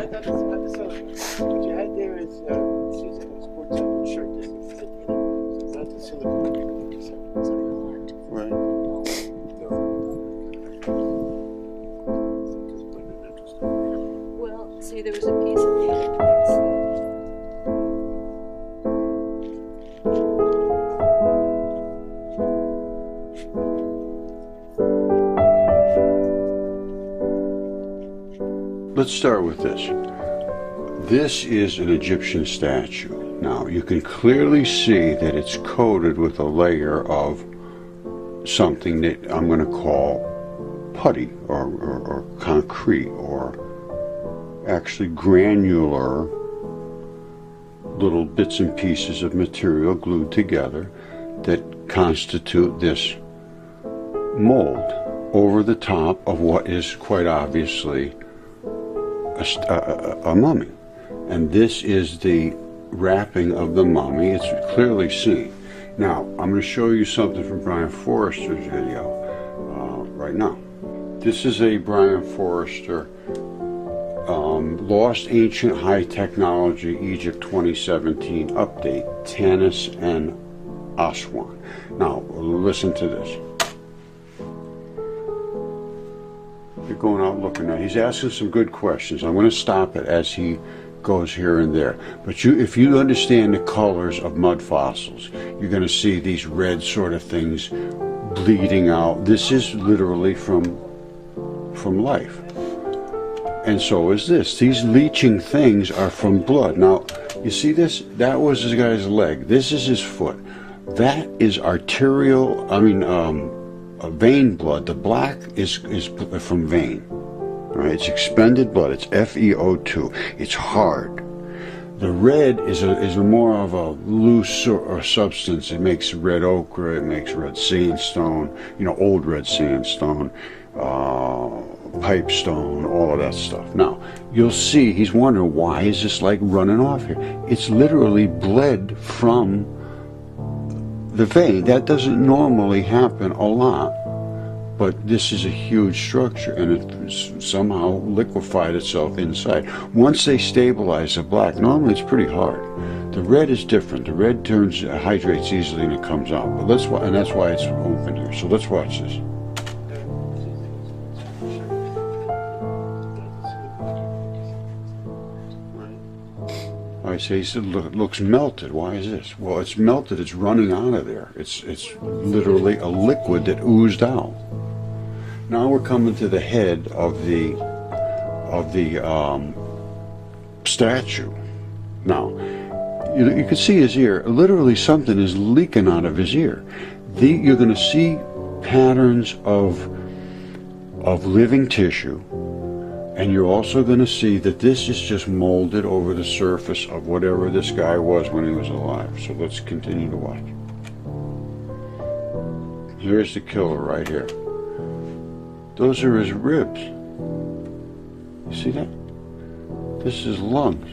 not the silicone. What you had there is, it seems like a sports shirt doesn't fit in it. So it's not the silicone. Right. Well, see, there was a piece of the Let's start with this. This is an Egyptian statue. Now, you can clearly see that it's coated with a layer of something that I'm going to call putty or concrete, or actually granular little bits and pieces of material glued together that constitute this mold over the top of what is quite obviously a mummy. And this is the wrapping of the mummy. It's clearly seen. Now, I'm going to show you something from Brian Forrester's video right now. This is a Brian Forrester Lost Ancient High Technology Egypt 2017 update, Tanis and Aswan. Now, listen to this. You're going out looking at it. He's asking some good questions. I'm going to stop it as he goes here and there. But if you understand the colors of mud fossils, you're going to see these red sort of things bleeding out. This is literally from life. And so is this. These leaching things are from blood. Now, you see this? That was this guy's leg. This is his foot. That is vein blood. The black is from vein. All right, it's expended blood. It's FeO2. It's hard. The red is more of a loose or substance. It makes red ochre. It makes red sandstone. Old red sandstone, pipestone, all of that stuff. Now, you'll see he's wondering, why is this like running off here? It's literally bled from the vein. That doesn't normally happen a lot, but this is a huge structure, and it somehow liquefied itself inside. Once they stabilize the black, normally it's pretty hard. The red is different. The red hydrates easily and it comes out. But that's why it's open here. So let's watch this. I say, he said, look, it looks melted. Why is this? Well, it's melted. It's running out of there. It's literally a liquid that oozed out. Now we're coming to the head of the statue. Now, you can see his ear. Literally, something is leaking out of his ear. You're going to see patterns of living tissue. And you're also going to see that this is just molded over the surface of whatever this guy was when he was alive. So let's continue to watch. Here's the killer right here. Those are his ribs. You see that? This is his lungs.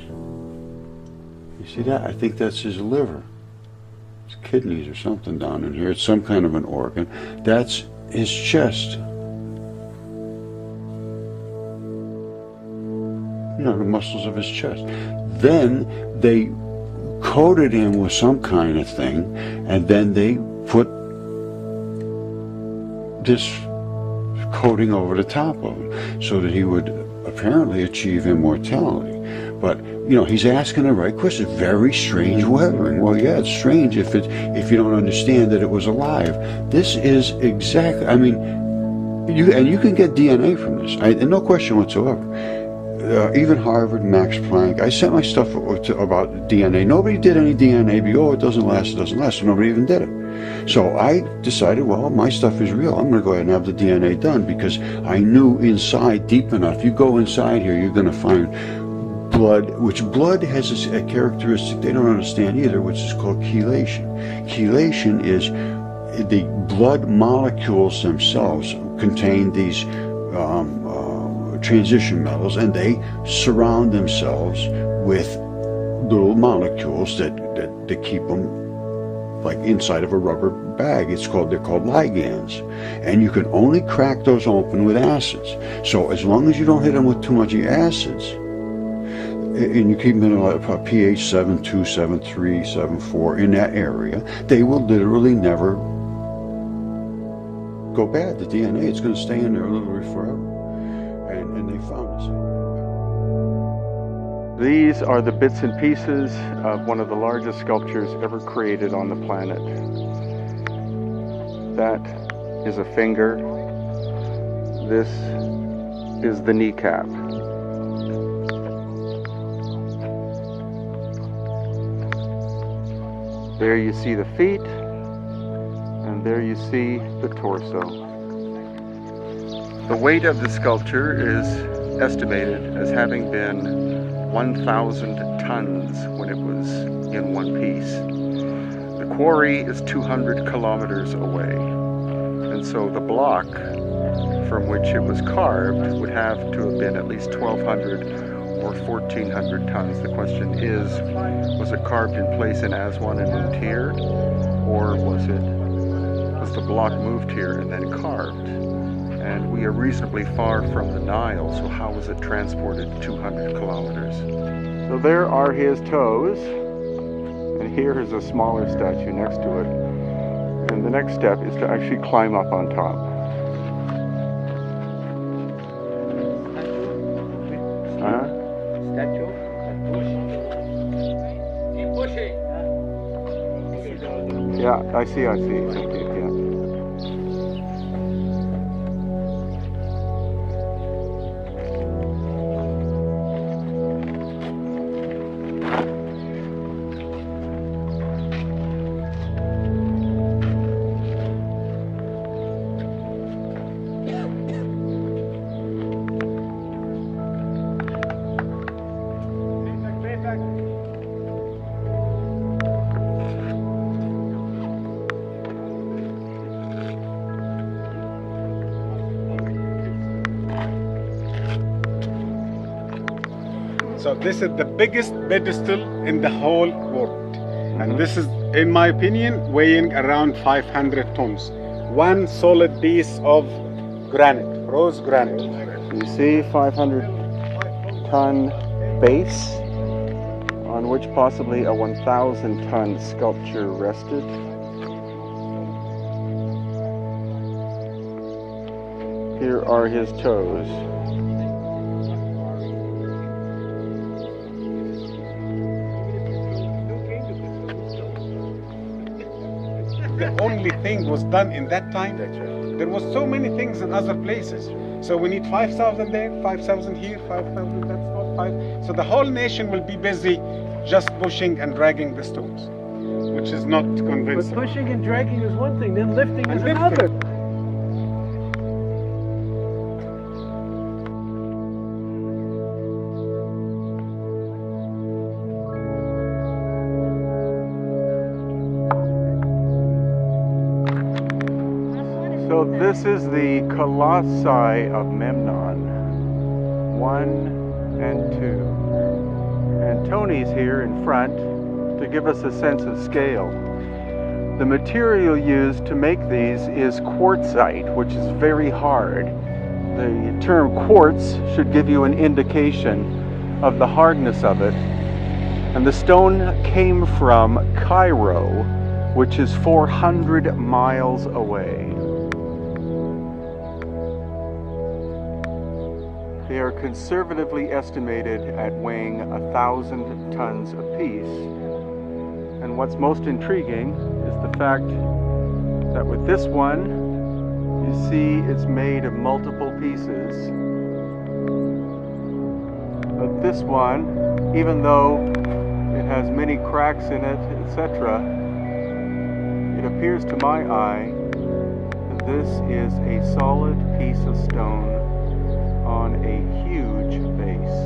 You see that? I think that's his liver. His kidneys or something down in here. It's some kind of an organ. That's his chest. The muscles of his chest. Then they coated him with some kind of thing, and then they put this coating over the top of him so that he would apparently achieve immortality. But he's asking the right question. Very strange weathering. Well, yeah, it's strange if you don't understand that it was alive. This is exactly. You can get DNA from this. No question whatsoever. Even Harvard, Max Planck. I sent my stuff about DNA. Nobody did any DNA. It doesn't last, it doesn't last. So nobody even did it. So I decided, well, my stuff is real. I'm going to go ahead and have the DNA done, because I knew inside, deep enough, you go inside here, you're going to find blood, which blood has a characteristic they don't understand either, which is called chelation. Chelation is the blood molecules themselves contain these transition metals, and they surround themselves with little molecules that keep them like inside of a rubber bag. They're called ligands, and you can only crack those open with acids. So as long as you don't hit them with too much acids, and you keep them in a pH 7.2, 7.3, 7.4 in that area, they will literally never go bad. The DNA, it's going to stay in there literally forever. And they found this out. These are the bits and pieces of one of the largest sculptures ever created on the planet. That is a finger. This is the kneecap. There you see the feet, and there you see the torso. The weight of the sculpture is estimated as having been 1,000 tons when it was in one piece. The quarry is 200 kilometers away, and so the block from which it was carved would have to have been at least 1,200 or 1,400 tons. The question is, was it carved in place in Aswan and moved here, or was the block moved here and then carved? And we are reasonably far from the Nile, so how was it transported 200 kilometers? So there are his toes, and here is a smaller statue next to it. And the next step is to actually climb up on top. Statue? Keep pushing. Yeah, I see. Okay, yeah. So this is the biggest pedestal in the whole world. And this is, in my opinion, weighing around 500 tons. One solid piece of granite, rose granite. You see 500-ton base on which possibly a 1,000-ton sculpture rested. Here are his toes. The only thing was done in that time. There was so many things in other places. So we need 5,000 there, 5,000 here, 5,000 that's not 5. So the whole nation will be busy just pushing and dragging the stones, which is not convincing. But pushing and dragging is one thing, then lifting is And lifting. another. So this is the Colossi of Memnon, 1 and 2. And Tony's here in front to give us a sense of scale. The material used to make these is quartzite, which is very hard. The term quartz should give you an indication of the hardness of it. And the stone came from Cairo, which is 400 miles away. They are conservatively estimated at weighing 1,000 tons apiece. And what's most intriguing is the fact that with this one, you see it's made of multiple pieces. But this one, even though it has many cracks in it, etc., it appears to my eye that this is a solid piece of stone on a huge base.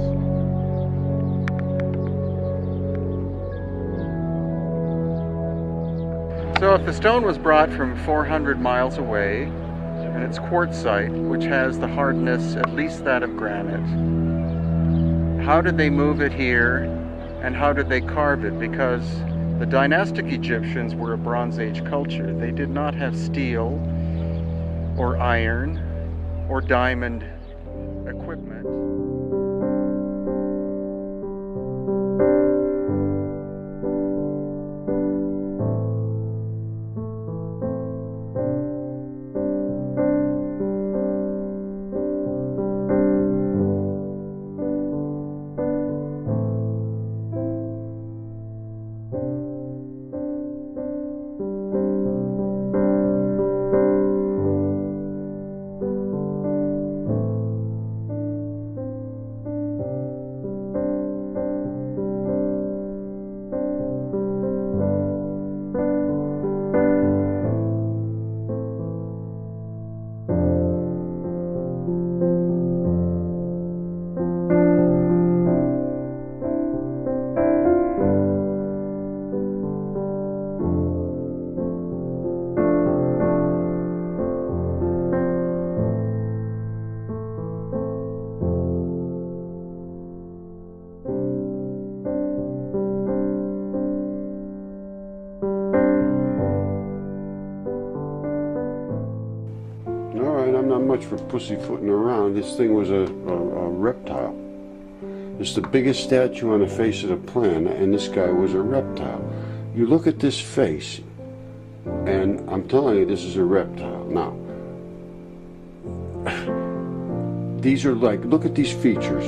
So if the stone was brought from 400 miles away, and it's quartzite, which has the hardness at least that of granite, how did they move it here, and how did they carve it? Because the dynastic Egyptians were a Bronze Age culture. They did not have steel or iron or diamond equipment. much for pussyfooting around. This thing was a reptile. It's the biggest statue on the face of the planet, and this guy was a reptile. You look at this face, and I'm telling you, this is a reptile. Now, these are like, look at these features.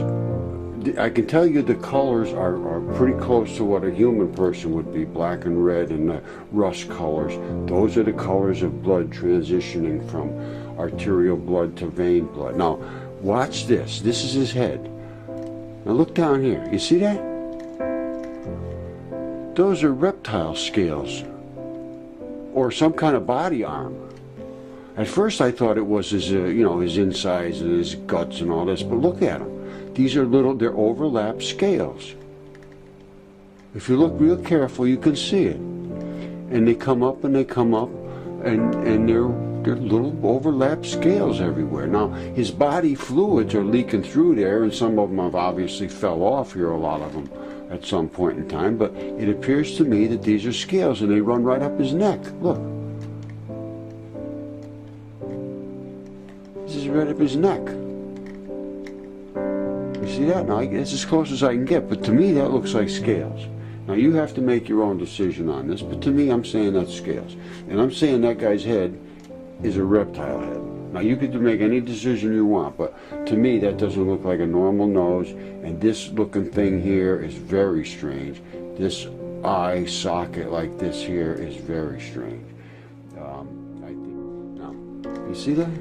I can tell you the colors are pretty close to what a human person would be, black and red and the rust colors. Those are the colors of blood transitioning from arterial blood to vein blood. Now, watch this. This is his head. Now look down here. You see that? Those are reptile scales or some kind of body armor. At first I thought it was his, his insides and his guts and all this, but look at them. These are little, they're overlapped scales. If you look real careful, you can see it. And they come up and they come up, and they're little overlapped scales everywhere. Now, his body fluids are leaking through there, and some of them have obviously fell off here, a lot of them, at some point in time, but it appears to me that these are scales, and they run right up his neck. Look. This is right up his neck. You see that? Now, that's as close as I can get, but to me that looks like scales. Now, you have to make your own decision on this, but to me I'm saying that's scales. And I'm saying that guy's head is a reptile head. Now, you could make any decision you want, but to me that doesn't look like a normal nose, and this looking thing here is very strange. This eye socket like this here is very strange. I think, now, you see that?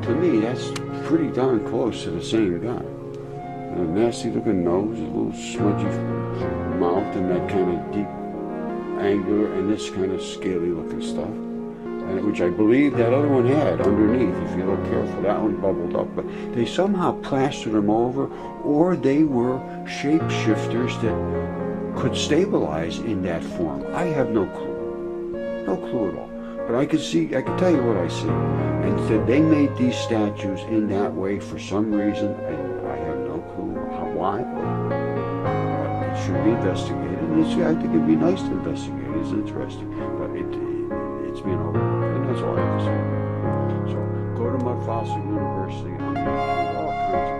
To me, that's pretty darn close to the same guy. A nasty looking nose, a little smudgy mouth, and that kind of deep angular, and this kind of scaly looking stuff. And which I believe that other one had underneath, if you look careful. That one bubbled up, but they somehow plastered them over, or they were shapeshifters that could stabilize in that form. I have no clue. No clue at all. But I can tell you what I see. And so they made these statues in that way for some reason, and I have no clue why. But it should be investigated. I think it'd be nice to investigate. It's interesting. But it's been overlooked, and that's all I have to say. So go to Mud Fossil University and all kinds of